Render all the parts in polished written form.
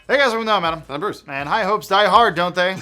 Hey guys, welcome down, Adam. I'm Bruce. And high hopes die hard, don't they?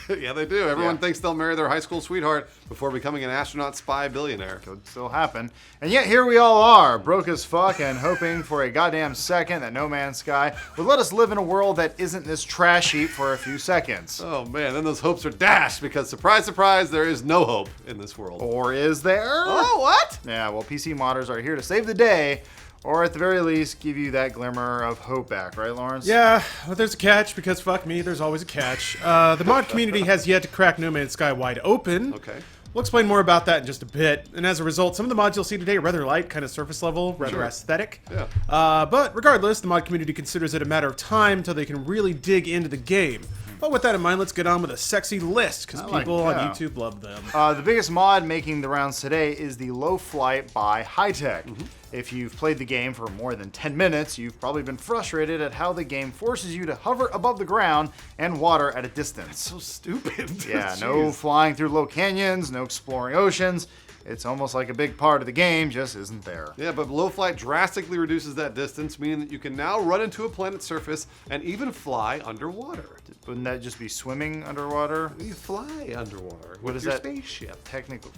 Yeah, they do. Everyone thinks they'll marry their high school sweetheart before becoming an astronaut spy billionaire. Could still happen. And yet here we all are, broke as fuck and hoping for a goddamn second that No Man's Sky would let us live in a world that isn't this trash heap for a few seconds. Oh man, then those hopes are dashed because surprise, surprise, there is no hope in this world. Or is there? Oh, what? Yeah, well, PC modders are here to save the day, or at the very least, give you that glimmer of hope back, right, Lawrence? Yeah, well, there's a catch, because fuck me, there's always a catch. The mod community has yet to crack No Man's Sky wide open. Okay. We'll explain more about that in just a bit, and as a result, some of the mods you'll see today are rather light, kind of surface level, rather aesthetic. Yeah. But regardless, the mod community considers it a matter of time until they can really dig into the game. But with that in mind, let's get on with a sexy list, because people on YouTube love them. The biggest mod making the rounds today is the Low Flight by High-Tech. If you've played the game for more than 10 minutes, you've probably been frustrated at how the game forces you to hover above the ground and water at a distance. So stupid. Yeah, no flying through low canyons, no exploring oceans. It's almost like a big part of the game just isn't there. Yeah, but low flight drastically reduces that distance, meaning that you can now run into a planet's surface and even fly underwater. Wouldn't that just be swimming underwater? You fly underwater What with is your that? spaceship. Technically.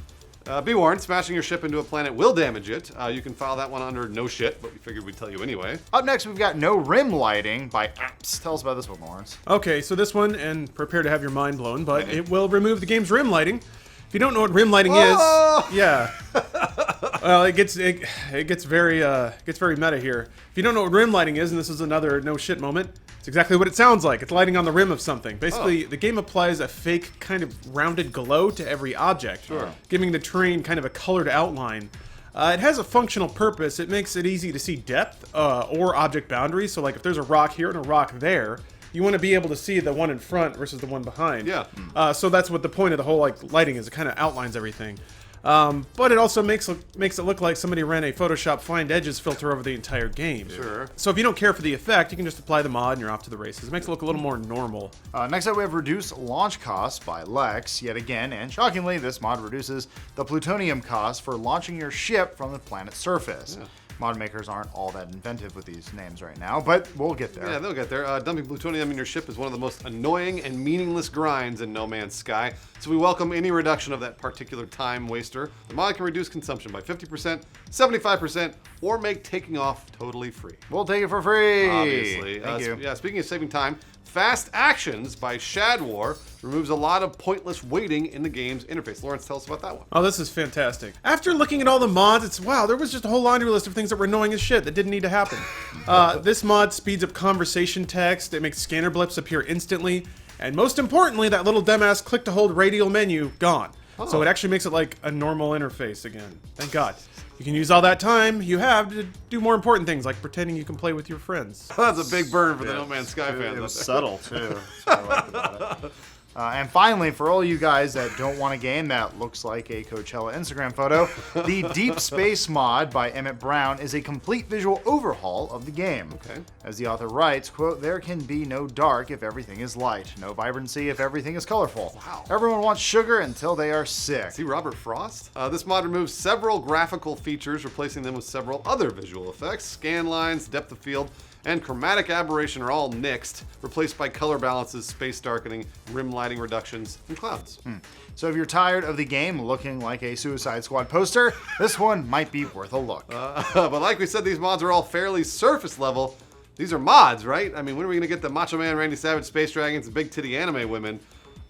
Be warned, smashing your ship into a planet will damage it. You can file that one under no shit, but we figured we'd tell you anyway. Up next, we've got No Rim Lighting by Apps. Tell us about this one, Lawrence. Okay, so this one, and prepare to have your mind blown, but it will remove the game's rim lighting. If you don't know what rim lighting is, yeah. Well, it gets very meta here. If you don't know what rim lighting is, and this is another no shit moment, it's exactly what it sounds like. It's lighting on the rim of something. Basically, the game applies a fake kind of rounded glow to every object, giving the terrain kind of a colored outline. It has a functional purpose. It makes it easy to see depth or object boundaries. So like if there's a rock here and a rock there, you want to be able to see the one in front versus the one behind. Yeah. So that's what the point of the whole like lighting is. It kind of outlines everything. But it also makes it look like somebody ran a Photoshop Find Edges filter over the entire game. Sure. So if you don't care for the effect, you can just apply the mod and you're off to the races. It makes it look a little more normal. Next up, we have Reduce Launch Costs by Lex, yet again, and shockingly, this mod reduces the plutonium cost for launching your ship from the planet's surface. Yeah. Mod makers aren't all that inventive with these names right now, but we'll get there. Yeah, they'll get there. Dumping plutonium in your ship is one of the most annoying and meaningless grinds in No Man's Sky, so we welcome any reduction of that particular time waster. The mod can reduce consumption by 50%, 75%, or make taking off totally free. We'll take it for free. Obviously. Thank you. Yeah, speaking of saving time, Fast Actions by Shadwar removes a lot of pointless waiting in the game's interface. Lawrence, tell us about that one. Oh, this is fantastic. After looking at all the mods, wow, there was just a whole laundry list of things that were annoying as shit that didn't need to happen. This mod speeds up conversation text, it makes scanner blips appear instantly, and most importantly, that little dumbass click to hold radial menu, gone. So it actually makes it like a normal interface again. Thank God. You can use all that time you have to do more important things, like pretending you can play with your friends. That's a big burn for the No Man's Sky fans. It out was there. subtle, too. That's what I liked about it. And finally, for all you guys that don't want a game that looks like a Coachella Instagram photo, the Deep Space mod by Emmett Brown is a complete visual overhaul of the game. Okay. As the author writes, quote, "There can be no dark if everything is light, no vibrancy if everything is colorful. Wow. Everyone wants sugar until they are sick." See Robert Frost? This mod removes several graphical features, replacing them with several other visual effects. Scan lines, depth of field, and chromatic aberration are all nixed, replaced by color balances, space darkening, rim lighting reductions, and clouds. So if you're tired of the game looking like a Suicide Squad poster, this one might be worth a look. But like we said, these mods are all fairly surface level. These are mods, right? I mean, when are we going to get the Macho Man, Randy Savage, Space Dragons, and big titty anime women?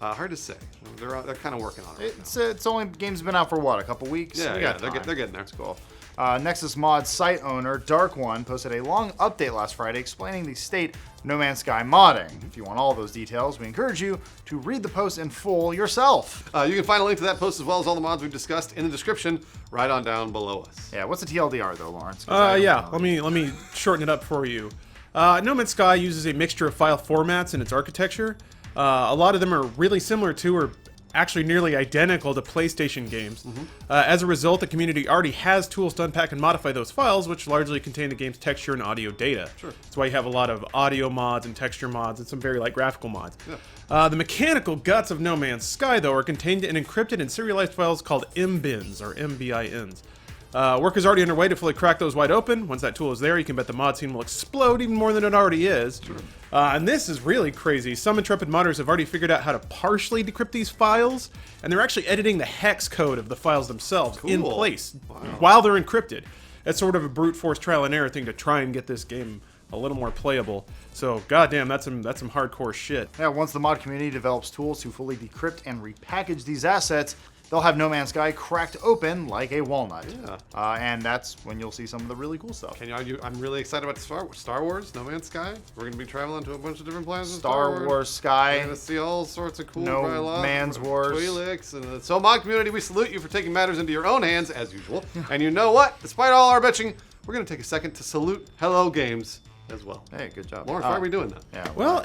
Hard to say. They're kind of working on it. It's only game's been out for what, a couple weeks? Yeah, We yeah, got they're time. getting there. That's cool. Nexus Mod site owner Dark One posted a long update last Friday explaining the state of No Man's Sky modding. If you want all those details, we encourage you to read the post in full yourself. You can find a link to that post as well as all the mods we've discussed in the description right on down below us. Yeah, what's the TLDR though, Lawrence? 'Cause I don't Yeah, know. let me shorten it up for you. No Man's Sky uses a mixture of file formats in its architecture. A lot of them are really similar to or actually nearly identical to PlayStation games. As a result, the community already has tools to unpack and modify those files, which largely contain the game's texture and audio data. Sure. That's why you have a lot of audio mods and texture mods and some very light graphical mods. Yeah. The mechanical guts of No Man's Sky, though, are contained in encrypted and serialized files called mbins, or MBINs. Work is already underway to fully crack those wide open. Once that tool is there, you can bet the mod scene will explode even more than it already is. And this is really crazy. Some intrepid modders have already figured out how to partially decrypt these files, and they're actually editing the hex code of the files themselves in place while they're encrypted. That's sort of a brute force trial and error thing to try and get this game a little more playable. So, goddamn, that's some hardcore shit. Yeah, once the mod community develops tools to fully decrypt and repackage these assets, they'll have No Man's Sky cracked open like a walnut. Yeah. And that's when you'll see some of the really cool stuff. Can you argue? I'm really excited about Star Wars, No Man's Sky. We're going to be traveling to a bunch of different planets. Star Wars Sky. We're going to see all sorts of cool No Man's Wars. Twi'leks. And so, mod community, we salute you for taking matters into your own hands, as usual. And you know what? Despite all our bitching, we're going to take a second to salute Hello Games as well. Hey, good job. Lawrence, why are we doing that? Yeah. Well,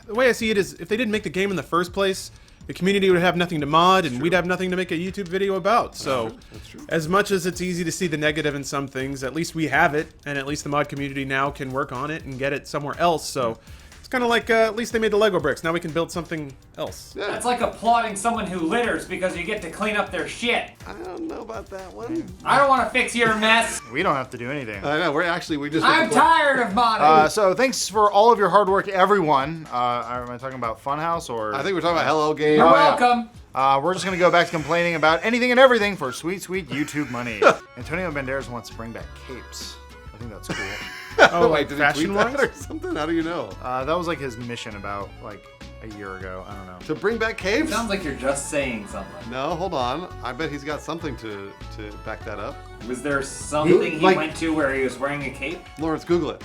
the way I see it is, if they didn't make the game in the first place, the community would have nothing to mod, and we'd have nothing to make a YouTube video about. So, That's true. as much as it's easy to see the negative in some things, at least we have it, and at least the mod community now can work on it and get it somewhere else. So, it's kind of like, at least they made the Lego bricks. Now we can build something else. Yeah. That's like applauding someone who litters because you get to clean up their shit. I don't know about that one. I don't want to fix your mess. We don't have to do anything. I know. We just. I'm tired of modding. So thanks for all of your hard work, everyone. Am I talking about Funhouse or? I think we're talking about Hello Games. You're Oh, yeah. welcome. We're just gonna go back to complaining about anything and everything for sweet, sweet YouTube money. Antonio Banderas wants to bring back capes. I think that's cool. Oh, Wait, like did he tweet that fashion-wise? or something? How do you know? That was like his mission about like a year ago. I don't know. To bring back caves? Sounds like you're just saying something. No, hold on. I bet he's got something to back that up. Was there something he like- went to where he was wearing a cape? Lawrence, Google it.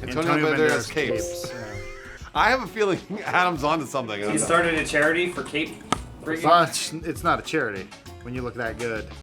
Antonio Banderas capes. Yeah. I have a feeling Adam's onto something. He started a charity for cape bringing. It's not a charity when you look that good.